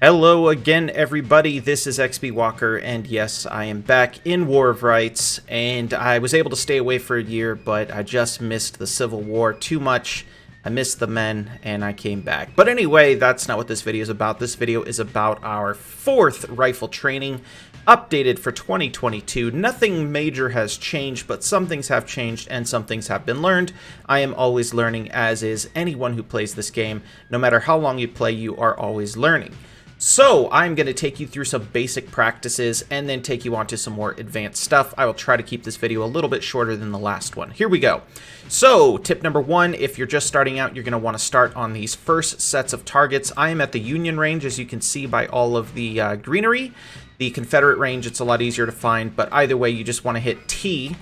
Hello again, everybody. This is XB Walker, and yes, I am back in War of Rights, and I was able to stay away for a year, but I just missed the Civil War too much. I missed the men, and I came back. But anyway, that's not what this video is about. This video is about our 4th rifle training, updated for 2022. Nothing major has changed, but some things have changed, and some things have been learned. I am always learning, as is anyone who plays this game. No matter how long you play, you are always learning. So, I'm going to take you through some basic practices and then take you on to some more advanced stuff. I will try to keep this video a little bit shorter than the last one. Here we go. So, tip number 1, if you're just starting out, you're going to want to start on these first sets of targets. I am at the Union range, as you can see by all of the greenery. The Confederate range, it's a lot easier to find, but either way, you just want to hit T,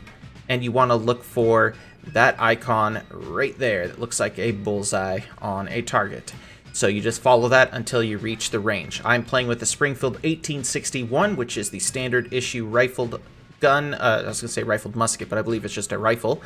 and you want to look for that icon right there that looks like a bullseye on a target. So you just follow that until you reach the range. I'm playing with the Springfield 1861, which is the standard issue rifled gun. I was going to say rifled musket, but I believe it's just a rifle.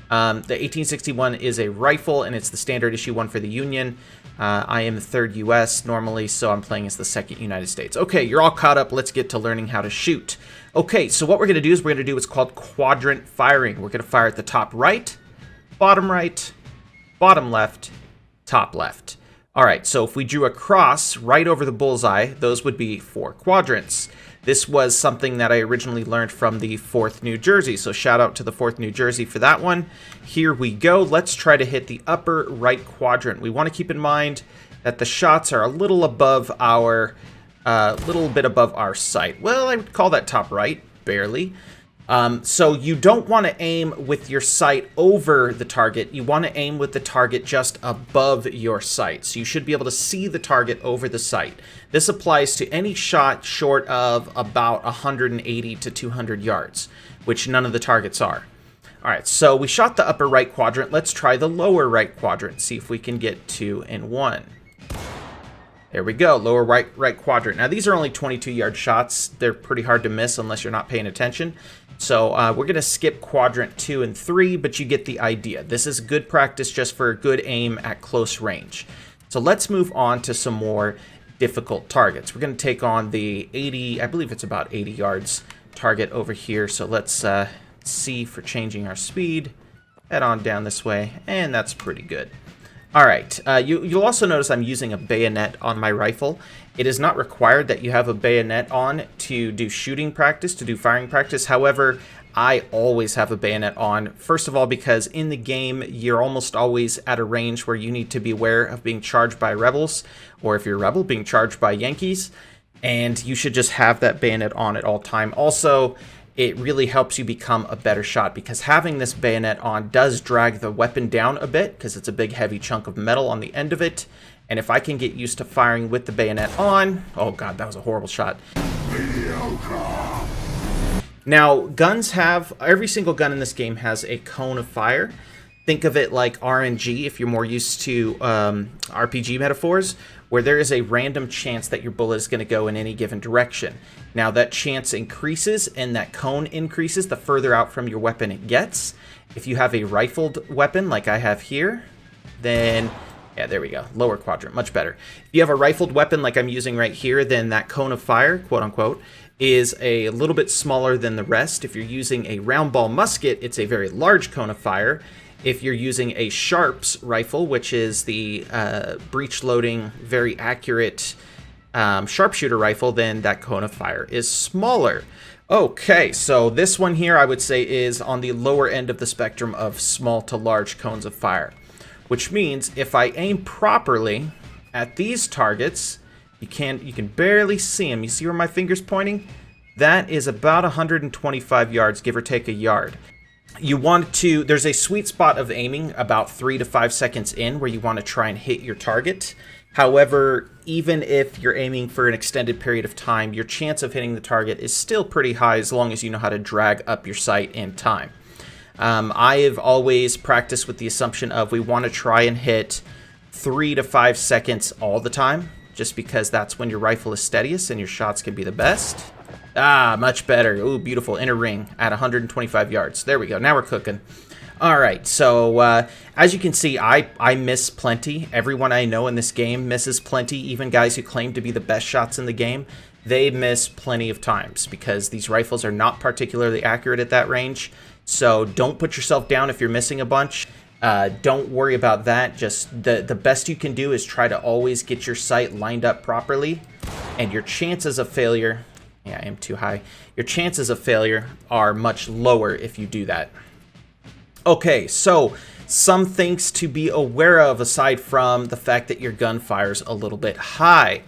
The 1861 is a rifle, and it's the standard issue one for the Union. I am the 3rd U.S. normally, so I'm playing as the 2nd United States. Okay, you're all caught up. Let's get to learning how to shoot. Okay, so what we're going to do is we're going to do what's called quadrant firing. We're going to fire at the top right, bottom left, top left. Alright, so if we drew a cross right over the bullseye, those would be 4 quadrants. This was something that I originally learned from the 4th New Jersey, so shout out to the 4th New Jersey for that one. Here we go. Let's try to hit the upper right quadrant. We want to keep in mind that the shots are a little above our, little bit above our sight. Well, I would call that top right, barely. So you don't want to aim with your sight over the target. You want to aim with the target just above your sight. So you should be able to see the target over the sight. This applies to any shot short of about 180 to 200 yards, which none of the targets are. All right, so we shot the upper right quadrant. Let's try the lower right quadrant, see if we can get 2 and 1. There we go, lower right quadrant. Now, these are only 22-yard shots. They're pretty hard to miss unless you're not paying attention. So we're going to skip quadrant 2 and 3, but you get the idea. This is good practice just for a good aim at close range. So let's move on to some more difficult targets. We're going to take on the 80, I believe it's about 80 yards target over here. So let's see for changing our speed. Head on down this way, and that's pretty good. All right, you'll also notice I'm using a bayonet on my rifle. It is not required that you have a bayonet on to do shooting practice, to do firing practice. However, I always have a bayonet on. First of all, because in the game, you're almost always at a range where you need to be aware of being charged by rebels, or if you're a rebel, being charged by Yankees. And you should just have that bayonet on at all time. Also, it really helps you become a better shot because having this bayonet on does drag the weapon down a bit because it's a big heavy chunk of metal on the end of it. And if I can get used to firing with the bayonet on, oh god, that was a horrible shot. Now, guns have, every single gun in this game has a cone of fire. Think of it like RNG if you're more used to RPG metaphors, where there is a random chance that your bullet is going to go in any given direction. Now that chance increases and that cone increases the further out from your weapon it gets. If you have a rifled weapon like I have here, then, yeah, there we go, lower quadrant, much better. If you have a rifled weapon like I'm using right here, then that cone of fire, quote unquote, is a little bit smaller than the rest. If you're using a round ball musket, it's a very large cone of fire. If you're using a Sharps rifle, which is the breech loading, very accurate sharpshooter rifle, then that cone of fire is smaller. Okay, so this one here I would say is on the lower end of the spectrum of small to large cones of fire, which means if I aim properly at these targets, you can barely see them. You see where my finger's pointing? That is about 125 yards, give or take a yard. You want to, there's a sweet spot of aiming about 3 to 5 seconds in where you want to try and hit your target. However, even if you're aiming for an extended period of time, your chance of hitting the target is still pretty high as long as you know how to drag up your sight in time. I have always practiced with the assumption of we want to try and hit 3 to 5 seconds all the time, just because that's when your rifle is steadiest and your shots can be the best. Ah, much better. Ooh, beautiful inner ring at 125 yards. There we go. Now we're cooking. All right, so as you can see, I miss plenty. Everyone I know in this game misses plenty, even guys who claim to be the best shots in the game. They miss plenty of times because these rifles are not particularly accurate at that range. So don't put yourself down if you're missing a bunch. Don't worry about that. Just the best you can do is try to always get your sight lined up properly, and your chances of failure, yeah, I am too high. Your chances of failure are much lower if you do that. Okay, so some things to be aware of aside from the fact that your gun fires a little bit high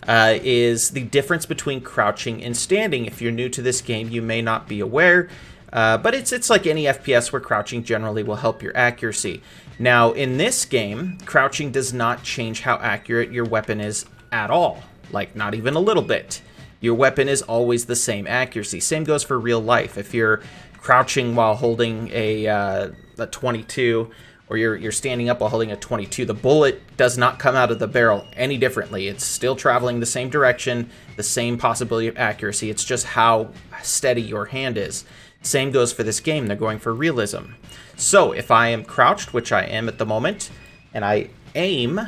is the difference between crouching and standing. If you're new to this game, you may not be aware, but it's like any FPS where crouching generally will help your accuracy. Now, in this game, crouching does not change how accurate your weapon is at all, like not even a little bit. Your weapon is always the same accuracy. Same goes for real life. If you're crouching while holding a 22, or you're standing up while holding a 22, the bullet does not come out of the barrel any differently. It's still traveling the same direction, the same possibility of accuracy. It's just how steady your hand is. Same goes for this game. They're going for realism. So if I am crouched, which I am at the moment, and I aim,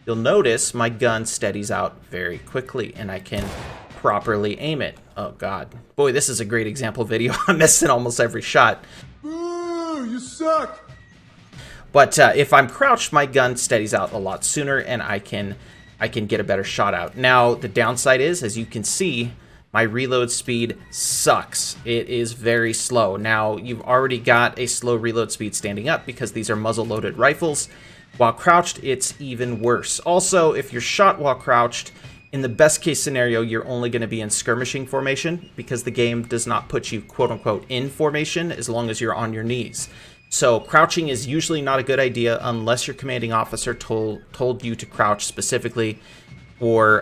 you'll notice my gun steadies out very quickly, and I can properly aim it. Oh god. Boy, this is a great example video. I'm missing almost every shot. Ooh, you suck! But if I'm crouched, my gun steadies out a lot sooner, and I can get a better shot out. Now, the downside is, as you can see, my reload speed sucks. It is very slow. Now, you've already got a slow reload speed standing up because these are muzzle-loaded rifles. While crouched, it's even worse. Also, if you're shot while crouched, in the best case scenario, you're only going to be in skirmishing formation because the game does not put you quote-unquote in formation as long as you're on your knees. So crouching is usually not a good idea unless your commanding officer told you to crouch specifically, or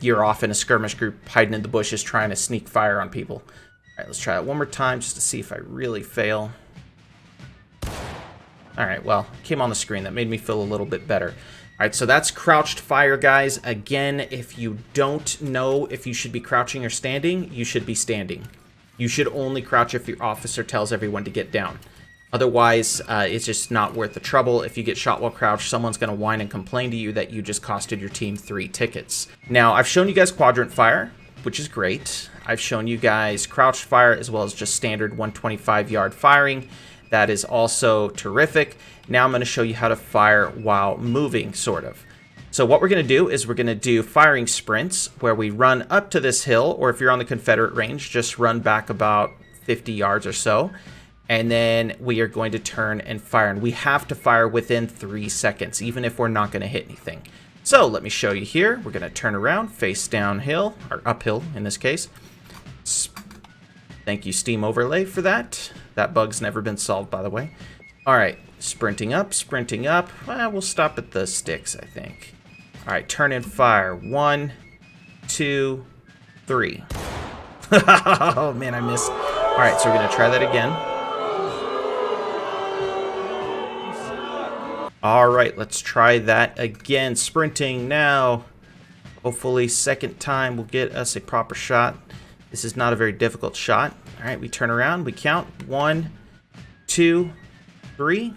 you're off in a skirmish group hiding in the bushes trying to sneak fire on people. All right, let's try it one more time just to see if I really fail. All right, well, it came on the screen. That made me feel a little bit better. All right, so that's crouched fire, guys. Again, if you don't know if you should be crouching or standing, you should be standing. You should only crouch if your officer tells everyone to get down. Otherwise, it's just not worth the trouble. If you get shot while crouched, someone's going to whine and complain to you that you just costed your team 3 tickets. Now, I've shown you guys quadrant fire, which is great. I've shown you guys crouched fire as well as just standard 125-yard firing. That is also terrific. Now I'm going to show you how to fire while moving, sort of. So what we're going to do is we're going to do firing sprints where we run up to this hill, or if you're on the Confederate range, just run back about 50 yards or so. And then we are going to turn and fire. And we have to fire within 3 seconds, even if we're not going to hit anything. So let me show you here. We're going to turn around, face downhill, or uphill in this case. Thank you, Steam Overlay, for that. That bug's never been solved, by the way. All right, sprinting up, sprinting up. Well, we'll stop at the sticks, I think. All right, turn and fire. 1, 2, 3. Oh, man, I missed. All right, so we're going to try that again. All right, let's try that again. Sprinting now. Hopefully, second time will get us a proper shot. This is not a very difficult shot. All right, we turn around, we count. 1, 2, 3.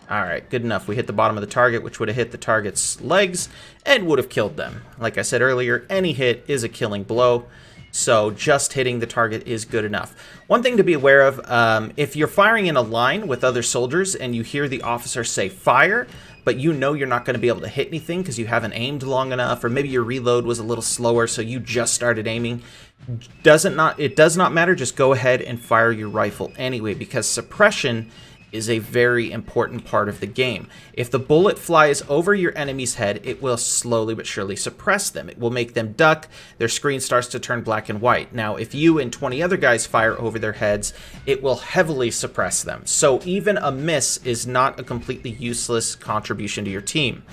All right, good enough. We hit the bottom of the target, which would have hit the target's legs and would have killed them. Like I said earlier, any hit is a killing blow, so just hitting the target is good enough. One thing to be aware of, if you're firing in a line with other soldiers and you hear the officer say fire, but you know you're not going to be able to hit anything because you haven't aimed long enough, or maybe your reload was a little slower, so you just started aiming, it does not matter. Just go ahead and fire your rifle anyway, because suppression is a very important part of the game. If the bullet flies over your enemy's head, it will slowly but surely suppress them. It will make them duck. Their screen starts to turn black and white. Now, if you and 20 other guys fire over their heads, it will heavily suppress them. So even a miss is not a completely useless contribution to your team.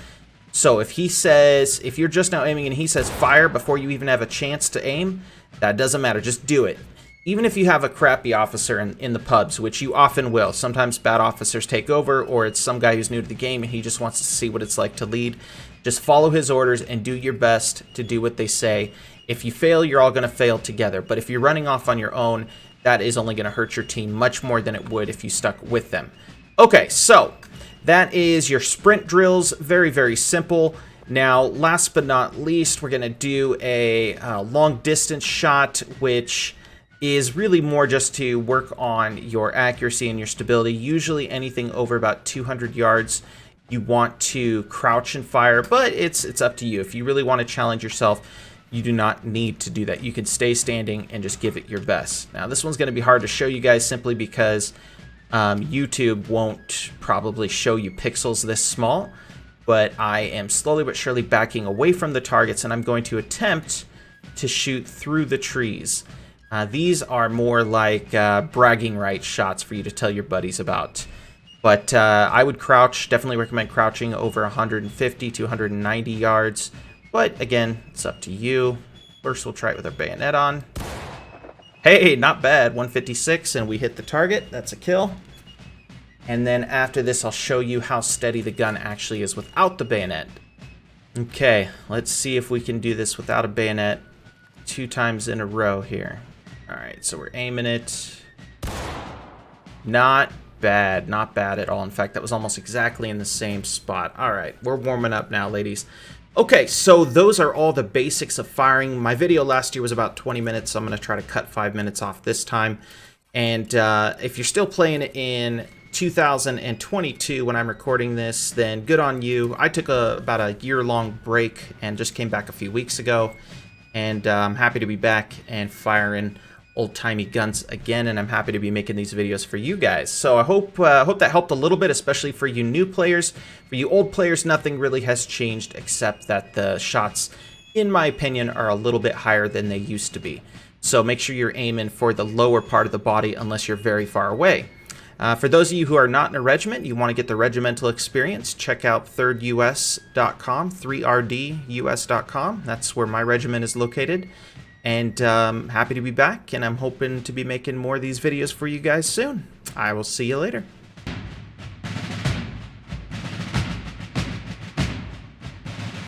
So if you're just now aiming and he says fire before you even have a chance to aim, that doesn't matter. Just do it. Even if you have a crappy officer in the pubs, which you often will, sometimes bad officers take over, or it's some guy who's new to the game and he just wants to see what it's like to lead. Just follow his orders and do your best to do what they say. If you fail, you're all going to fail together. But if you're running off on your own, that is only going to hurt your team much more than it would if you stuck with them. Okay, so that is your sprint drills. Very, very simple. Now, last but not least, we're going to do a long distance shot, which is really more just to work on your accuracy and your stability. Usually anything over about 200 yards, you want to crouch and fire, but it's up to you. If you really want to challenge yourself, you do not need to do that. You can stay standing and just give it your best. Now, this one's going to be hard to show you guys simply because YouTube won't probably show you pixels this small, but I am slowly but surely backing away from the targets, and I'm going to attempt to shoot through the trees. These are more like bragging rights shots for you to tell your buddies about. But I would crouch, definitely recommend crouching over 150 to 190 yards. But again, it's up to you. First, we'll try it with our bayonet on. Hey, not bad, 156, and we hit the target. That's a kill. And then after this, I'll show you how steady the gun actually is without the bayonet. Okay, let's see if we can do this without a bayonet 2 times in a row here. Alright, so we're aiming it. Not bad, not bad at all. In fact, that was almost exactly in the same spot. Alright, we're warming up now, ladies. Okay, so those are all the basics of firing. My video last year was about 20 minutes, so I'm going to try to cut 5 minutes off this time. And if you're still playing in 2022 when I'm recording this, then good on you. I took about a year-long break and just came back a few weeks ago. And I'm happy to be back and firing old-timey guns again, and I'm happy to be making these videos for you guys. So I hope that helped a little bit, especially for you new players. For you old players, nothing really has changed except that the shots, in my opinion, are a little bit higher than they used to be. So make sure you're aiming for the lower part of the body unless you're very far away. For those of you who are not in a regiment, you want to get the regimental experience, check out 3rdus.com, 3rdus.com. That's where my regiment is located. And happy to be back, and I'm hoping to be making more of these videos for you guys soon. I will see you later.